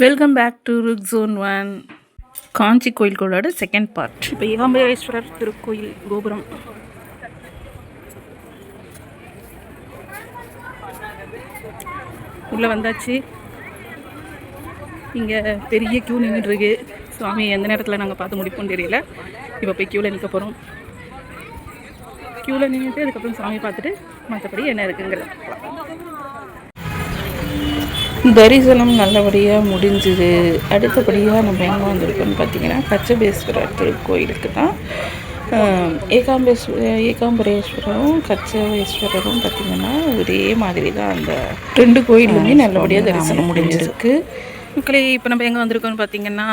Welcome back to Rukh zone 1 காஞ்சி கோயில் கோளோட second part. இப்போ ஏகாம்பரேஸ்வரர் திருக்கோயில் கோபுரம் உள்ளே வந்தாச்சு. இங்கே பெரிய க்யூ நின்றுட்டுருக்கு. சுவாமி எந்த நேரத்தில் நாங்கள் பார்த்து முடிப்போம்னு தெரியல. இப்போ போய் க்யூவில் நிற்க போகிறோம். க்யூவில் நின்றுட்டு அதுக்கப்புறம் சாமி பார்த்துட்டு மற்றபடி என்ன இருக்குங்கிறது தரிசனம் நல்லபடியாக முடிஞ்சுது. அடுத்தபடியாக நம்ம எங்கே வந்திருக்கோம்னு பார்த்தீங்கன்னா கச்சபேஸ்வரர் திருக்கோயிலுக்கு தான். ஏகாம்பரேஸ்வரரும் கச்சபேஸ்வரரும் பார்த்திங்கன்னா ஒரே மாதிரி தான். அந்த ரெண்டு கோயிலுமே நல்லபடியாக தரிசனம் முடிஞ்சிருக்கு. மக்களே, இப்போ நம்ம எங்கே வந்திருக்கோம்னு பார்த்திங்கன்னா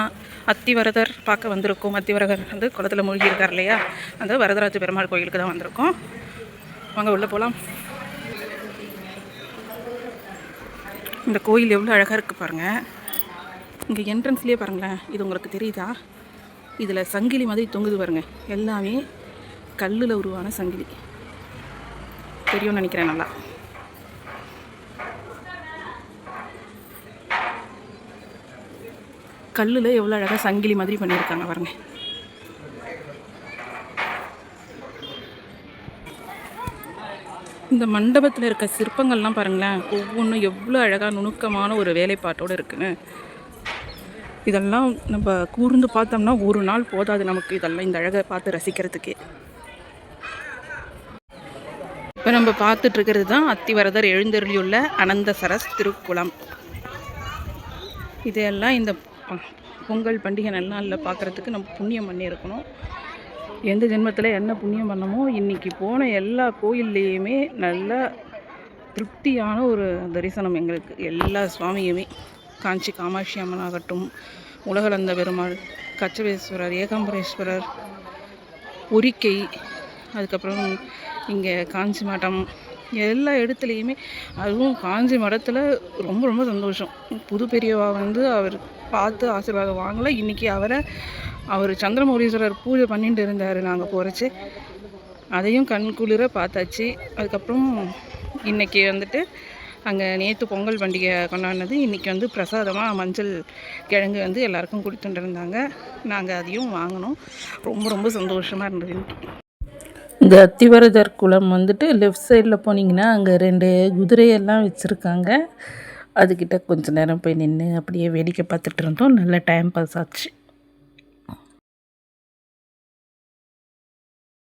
அத்திவரதர் பார்க்க வந்திருக்கோம். அத்திவரதர் வந்து குளத்தில் மூழ்கி இருக்கார் இல்லையா, அந்த வரதராஜ பெருமாள் கோயிலுக்கு தான் வந்திருக்கோம். வாங்க உள்ளே போகலாம். இந்த கோயில் எவ்வளோ அழகாக இருக்குது பாருங்கள். இங்கே என்ட்ரன்ஸ்லேயே பாருங்களேன், இது உங்களுக்கு தெரியுதா? இதில் சங்கிலி மாதிரி தொங்குது பாருங்கள். எல்லாமே கல்லில் உருவான சங்கிலி. தெரியும்னு நினைக்கிறேன். நல்லா கல்லில் எவ்வளோ அழகாக சங்கிலி மாதிரி பண்ணியிருக்காங்க பாருங்கள். இந்த மண்டபத்தில் இருக்க சிற்பங்கள்லாம் பாருங்களேன், ஒவ்வொன்றும் எவ்வளோ அழகாக நுணுக்கமான ஒரு வேலைப்பாட்டோடு இருக்குன்னு. இதெல்லாம் நம்ம கூர்ந்து பார்த்தோம்னா ஒரு நாள் போதாது நமக்கு இதெல்லாம், இந்த அழகை பார்த்து ரசிக்கிறதுக்கே. இப்போ நம்ம பார்த்துட்ருக்கிறது தான் அத்திவரதர் எழுந்தருளியுள்ள அனந்தசரஸ் திருக்குளம். இதையெல்லாம் இந்த பொங்கல் பண்டிகை நன்னாளில் பார்க்குறதுக்கு நம்ம புண்ணியம் பண்ணி இருக்கணும். எந்த ஜென்மத்தில் என்ன புண்ணியம் பண்ணமோ இன்றைக்கி போன எல்லா கோயில்லையுமே நல்ல திருப்தியான ஒரு தரிசனம் எங்களுக்கு. எல்லா சுவாமியுமே, காஞ்சி காமாட்சி அம்மன் ஆகட்டும், உலகளந்த பெருமாள், கச்சபேஸ்வரர், ஏகாம்பரேஸ்வரர், பொறிக்கை, அதுக்கப்புறம் இங்கே காஞ்சி மடம், எல்லா இடத்துலையுமே. அதுவும் காஞ்சி மடத்தில் ரொம்ப ரொம்ப சந்தோஷம். புது பெரியவா வந்து அவர் பார்த்து ஆசீர்வாதம் வாங்கலை. இன்றைக்கி அவர் சந்திரமௌலீஸ்வரர் பூஜை பண்ணிட்டு இருந்தார். நாங்கள் போகிறச்சு அதையும் கண்குளிர பார்த்தாச்சு. அதுக்கப்புறம் இன்றைக்கி வந்துட்டு அங்கே நேற்று பொங்கல் பண்டிகை கொண்டாடினது, இன்றைக்கி வந்து பிரசாதமாக மஞ்சள் கிழங்கு வந்து எல்லாருக்கும் கொடுத்துட்டு இருந்தாங்க. நாங்கள் அதையும் வாங்கினோம். ரொம்ப ரொம்ப சந்தோஷமாக இருந்தது. இந்த அத்திவரதர் குளம் வந்துட்டு லெஃப்ட் சைடில் போனீங்கன்னா அங்கே 2 குதிரையெல்லாம் வச்சுருக்காங்க. அதுக்கிட்ட கொஞ்சம் நேரம் போய் நின்று அப்படியே வேடிக்கை பார்த்துட்டு இருந்தோம். நல்ல டைம் பாஸ் ஆச்சு.